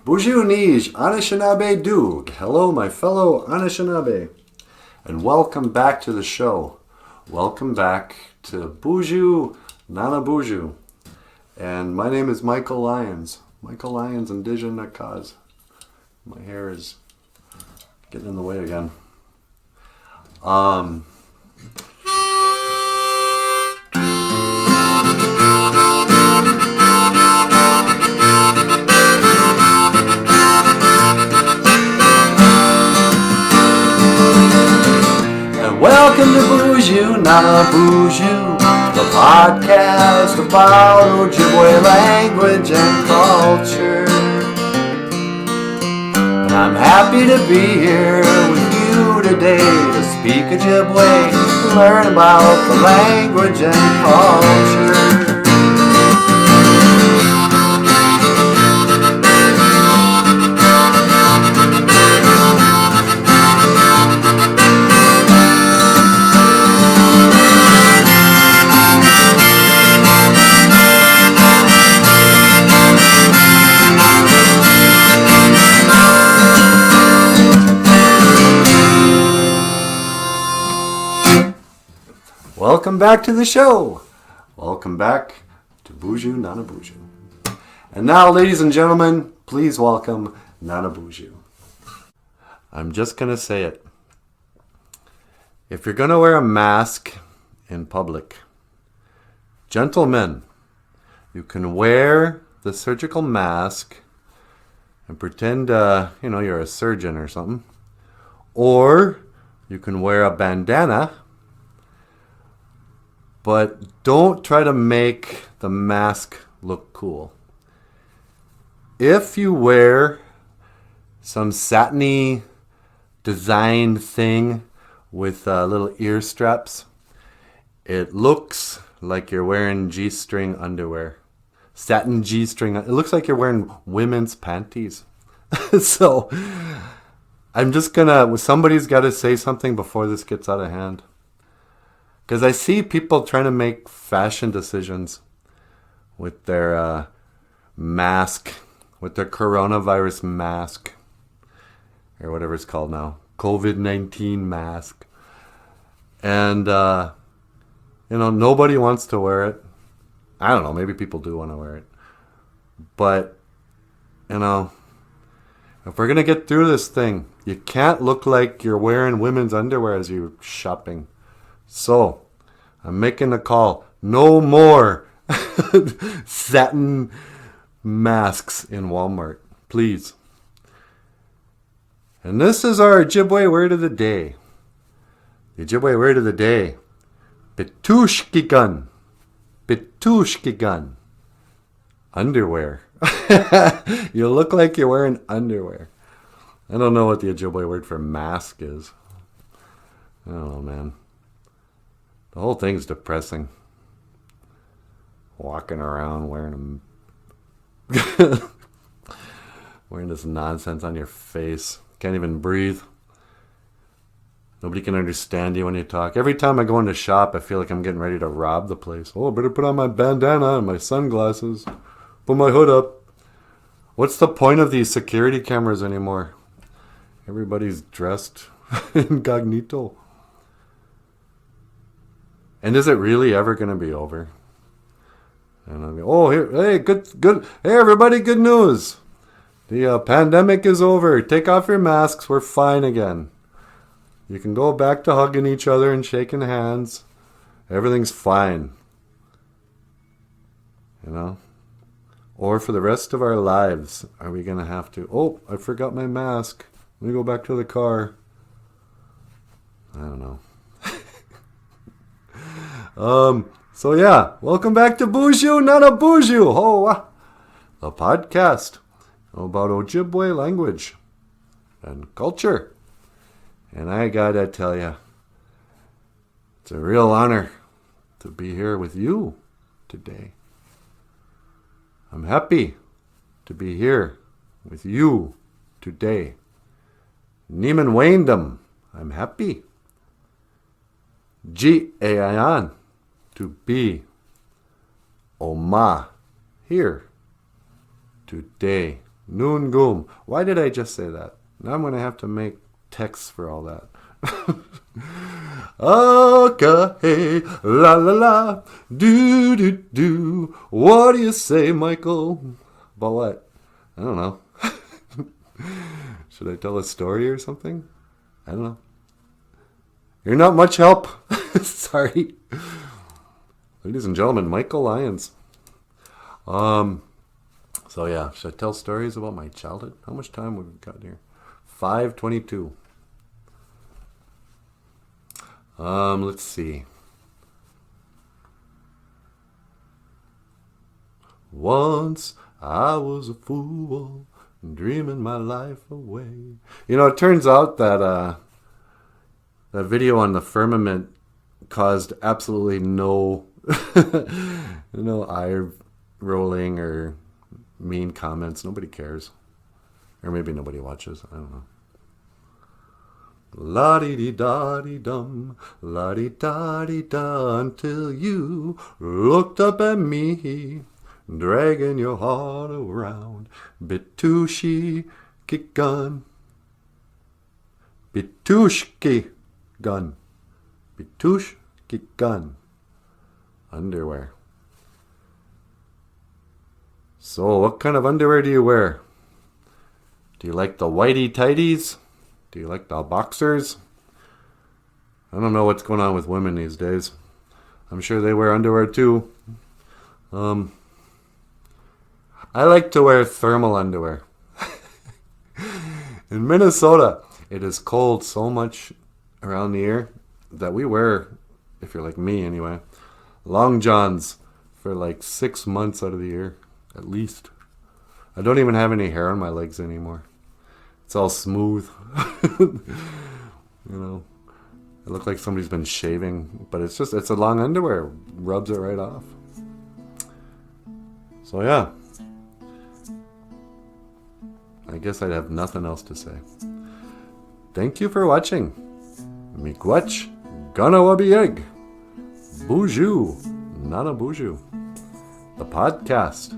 BOOZHOO Nij Anishinaabe Doog. Hello, my fellow Anishinaabe. And welcome back to the show. Welcome back to BOOZHOO, NANABOOZHOO. And my name is Michael Lyons. Michael Lyons, Indigenous cause. My hair is getting in the way again. Welcome to BOOZHOO, NANABOOZHOO, the podcast about Ojibwe language and culture. And I'm happy to be here with you today to speak Ojibwe, learn about the language and culture. Welcome back to the show. Welcome back to BOOZHOO, NANABOOZHOO. And now, ladies and gentlemen, please welcome NANABOOZHOO. I'm just going to say it. If you're going to wear a mask in public, gentlemen, you can wear the surgical mask and pretend, you're a surgeon or something. Or you can wear a bandana. But don't try to make the mask look cool. If you wear some satiny designed thing with little ear straps, it looks like you're wearing G-string underwear. Satin G-string. It looks like you're wearing women's panties. So I'm just somebody's got to say something before this gets out of hand. Because I see people trying to make fashion decisions with their mask, with their coronavirus mask, or whatever it's called now, COVID-19 mask. And, nobody wants to wear it. I don't know, maybe people do want to wear it. But, if we're going to get through this thing, you can't look like you're wearing women's underwear as you're shopping. So, I'm making a call. No more satin masks in Walmart. Please. And this is our Ojibwe word of the day. The Ojibwe word of the day. Bitushkigan. Bitushkigan. Underwear. You look like you're wearing underwear. I don't know what the Ojibwe word for mask is. I don't know, man. The whole thing's depressing. Walking around wearing this nonsense on your face. Can't even breathe. Nobody can understand you when you talk. Every time I go into shop, I feel like I'm getting ready to rob the place. Oh, I better put on my bandana and my sunglasses. Put my hood up. What's the point of these security cameras anymore? Everybody's dressed incognito. And is it really ever going to be over? And I'll go, hey, good. Hey, everybody, good news. The pandemic is over. Take off your masks. We're fine again. You can go back to hugging each other and shaking hands. Everything's fine. Or for the rest of our lives, are we going to have to, I forgot my mask. Let me go back to the car. I don't know. Welcome back to BOOZHOO, NANABOOZHOO, a podcast about Ojibwe language and culture. And I gotta tell you, it's a real honor to be here with you today. I'm happy to be here with you today. Niman Waindam, I'm happy. G-A-I-N, to be. Oma, here, today. Noon goom. Why did I just say that? Now I'm going to have to make texts for all that. Okay, la la la, do do do. What do you say, Michael? About what? I don't know. Should I tell a story or something? I don't know. You're not much help. Sorry. Ladies and gentlemen, Michael Lyons. So yeah, should I tell stories about my childhood? How much time we've got here? 5:22. Let's see. Once I was a fool, dreaming my life away. You know, it turns out that that video on the firmament caused absolutely no no eye rolling or mean comments. Nobody cares. Or maybe nobody watches. I don't know. La-dee-dee-da-dee-dum, la-dee-da-dee-da, until you looked up at me, dragging your heart around. Bitushki gun. Bitushki gun. Bitushki gun. Underwear. So, what kind of underwear do you wear? Do you like the whitey tighties? Do you like the boxers? I don't know what's going on with women these days. I'm sure they wear underwear too. I like to wear thermal underwear. In Minnesota, it is cold so much around the year that we wear, if you're like me anyway, long johns for like 6 months out of the year, at least. I don't even have any hair on my legs anymore. It's all smooth. You know, it looks like somebody's been shaving, but it's a long underwear. Rubs it right off. So yeah. I guess I'd have nothing else to say. Thank you for watching. Miigwech ganawabieg. BOOZHOO, NANABOOZHOO. The podcast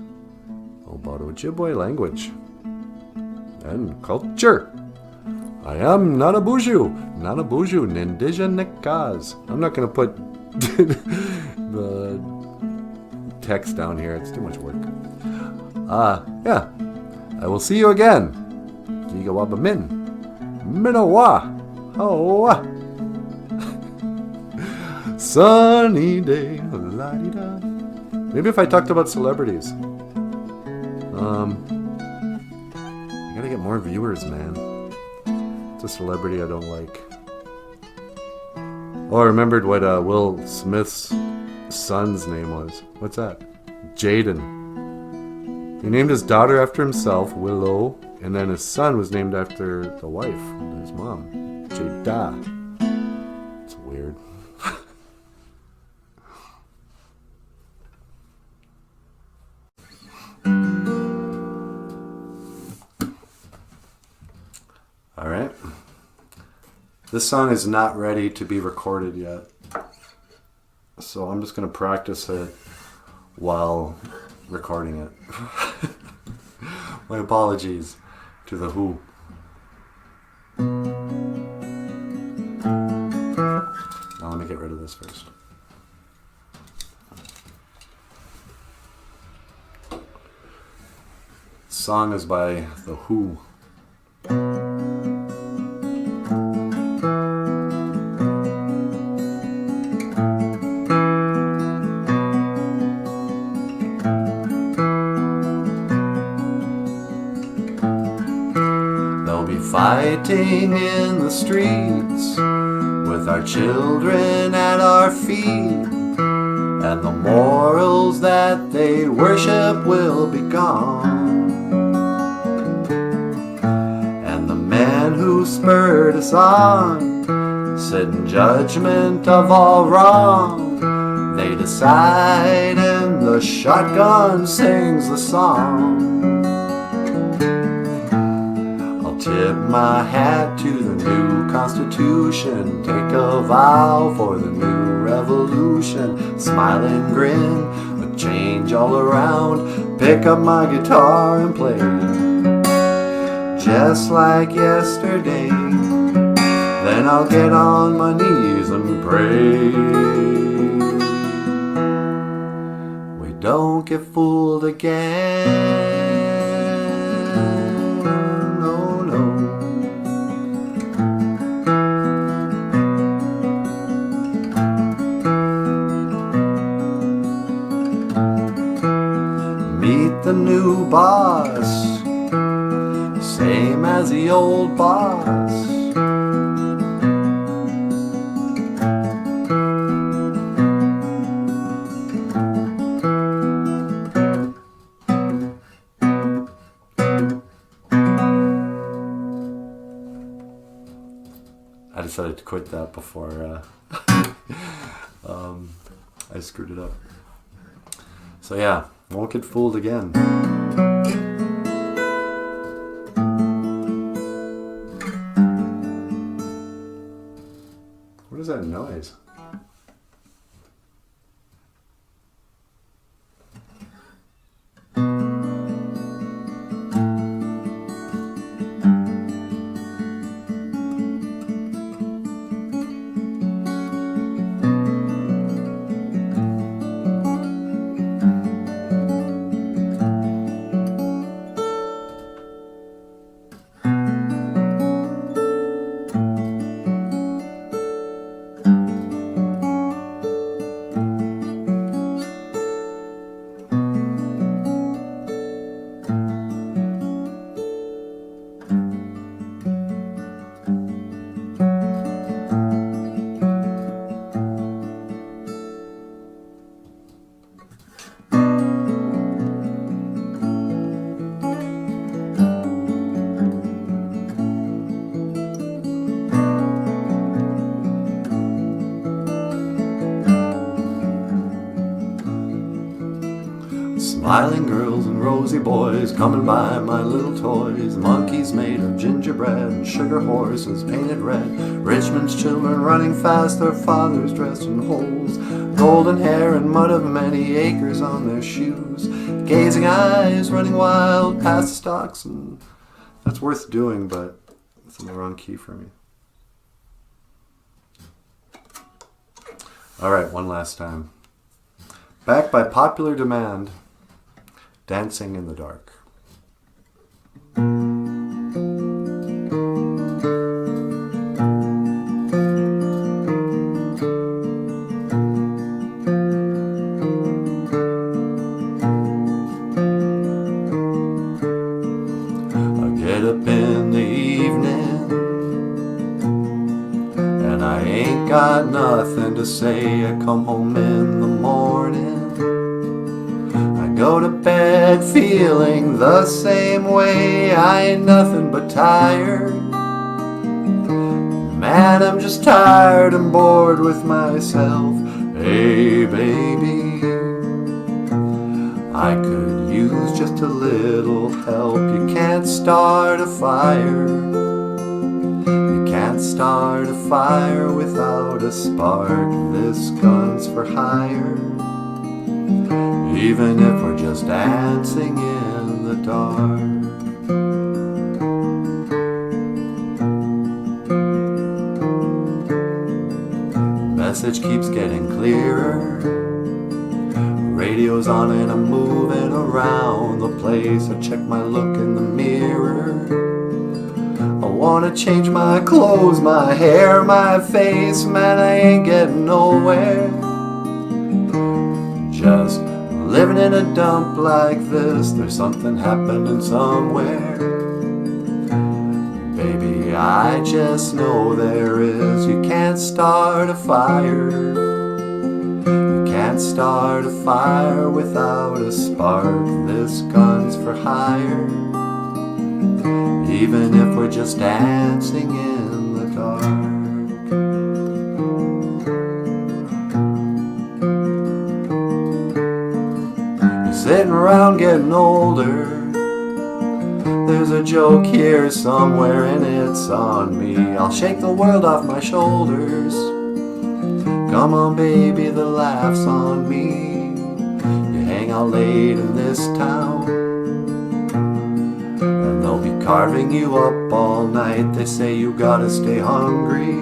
about Ojibwe language and culture. I am NANABOOZHOO. NANABOOZHOO, Nindija Nikaz. I'm not going to put the text down here. It's too much work. Yeah. I will see you again. Gigawaba min. Minawa. Hawa. Sunny day. La-di-da. Maybe if I talked about celebrities. I gotta get more viewers, man. It's a celebrity I don't like. Oh, I remembered what Will Smith's son's name was. What's that? Jaden. He named his daughter after himself, Willow, and then his son was named after the wife, his mom, Jada. It's weird. Alright. This song is not ready to be recorded yet. So I'm just going to practice it while recording it. My apologies to the Who. Now let me get rid of this first. The song is by the Who. Fighting in the streets with our children at our feet, and the morals that they worship will be gone. And the man who spurred us on said in judgment of all wrong, they decide and the shotgun sings the song. Tip my hat to the new Constitution, take a vow for the new revolution, smile and grin, a change all around, pick up my guitar and play. just like yesterday. Then I'll get on my knees and pray. We don't get fooled again. No, no. Meet the new boss, same as the old boss. I decided to quit that before I screwed it up. So yeah, won't get fooled again. What is that noise? Smiling girls and rosy boys coming by my little toys. Monkeys made of gingerbread and sugar horses painted red. Richmond's children running fast, their fathers dressed in holes. Golden hair and mud of many acres on their shoes. Gazing eyes running wild past the stocks, and that's worth doing, but it's in the wrong key for me. Alright, one last time. Back by popular demand. Dancing in the Dark. I get up in the evening and I ain't got nothing to say. I come home in the morning, go to bed feeling the same way. I ain't nothing but tired. Man, I'm just tired and bored with myself. Hey baby, I could use just a little help. You can't start a fire. You can't start a fire without a spark. This gun's for hire. Even if we're just dancing in the dark. Message keeps getting clearer. Radio's on and I'm moving around the place. I check my look in the mirror. I wanna change my clothes, my hair, my face. Man, I ain't getting nowhere. Just living in a dump like this, there's something happening somewhere. Baby, I just know there is. You can't start a fire. You can't start a fire without a spark. This gun's for hire. Even if we're just dancing in the dark. Sitting around getting older. There's a joke here somewhere and it's on me. I'll shake the world off my shoulders. Come on baby, the laugh's on me. You hang out late in this town and there'll be carving you up all night. They say you gotta stay hungry.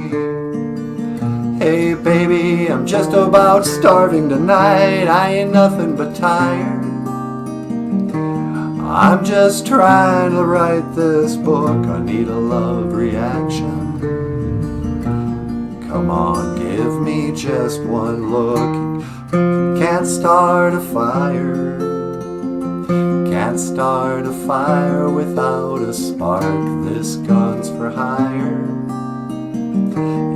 Hey baby, I'm just about starving tonight. I ain't nothing but tired. I'm just trying to write this book. I need a love reaction. Come on, give me just one look. Can't start a fire. Can't start a fire without a spark. This gun's for hire.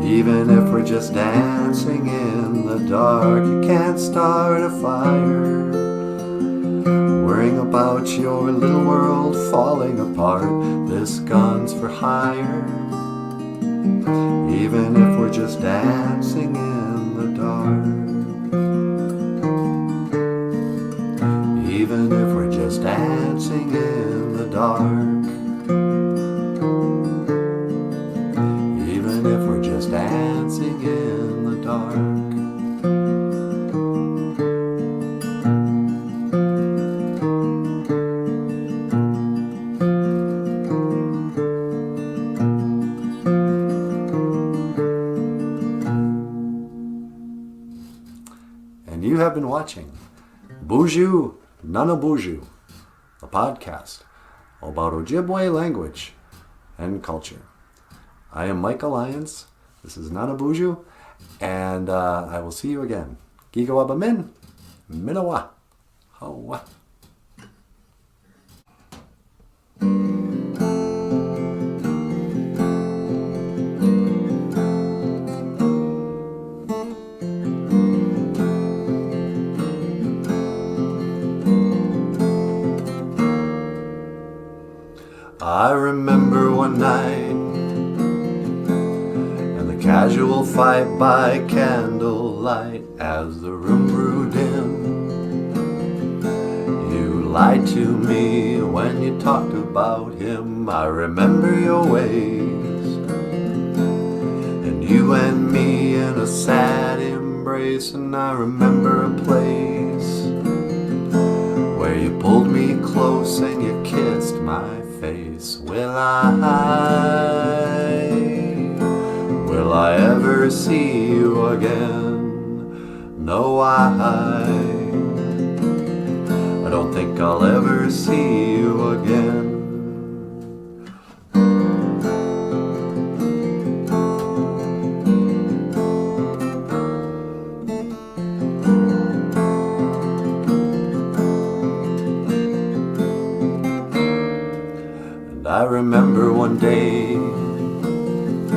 Even if we're just dancing in the dark, you can't start a fire. Worrying about your little world falling apart. This gun's for hire. Even if we're just dancing in the dark. Even if we're just dancing in the dark. Even if we're just dancing in the dark. And you have been watching BOOZHOO, NANABOOZHOO, a podcast about Ojibwe language and culture. I am Michael Lyons. This is NANABOOZHOO, and I will see you again. Gigawa min, minawa, hawa. I remember one night and the casual fight by candlelight as the room grew dim. You lied to me when you talked about him. I remember your ways and you and me in a sad embrace. And I remember a place where you pulled me close and you kissed my face. Will I ever see you again? No, I don't think I'll ever see you again. I remember one day, and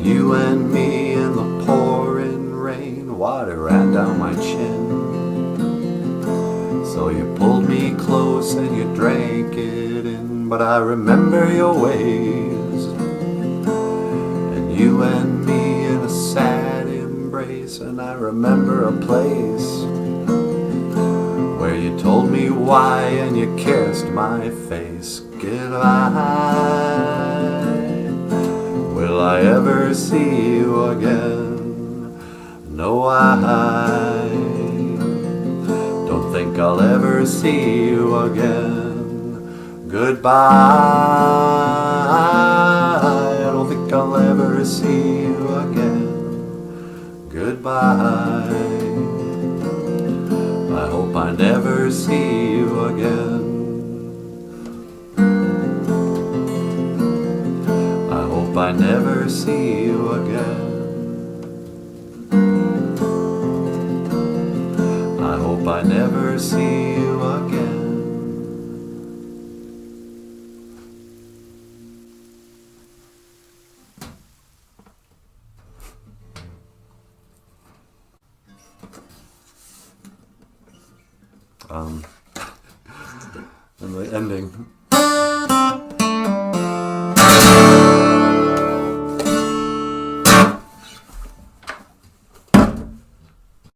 you and me in the pouring rain, water ran down my chin. So you pulled me close and you drank it in. But I remember your ways, and you and me in a sad embrace. And I remember a place where you told me why and you kissed my face. Goodbye. Will I ever see you again? No, I don't think I'll ever see you again. Goodbye. I don't think I'll ever see you again. Goodbye. I hope I never see you again. I never see you again. I hope I never see you again. And the ending.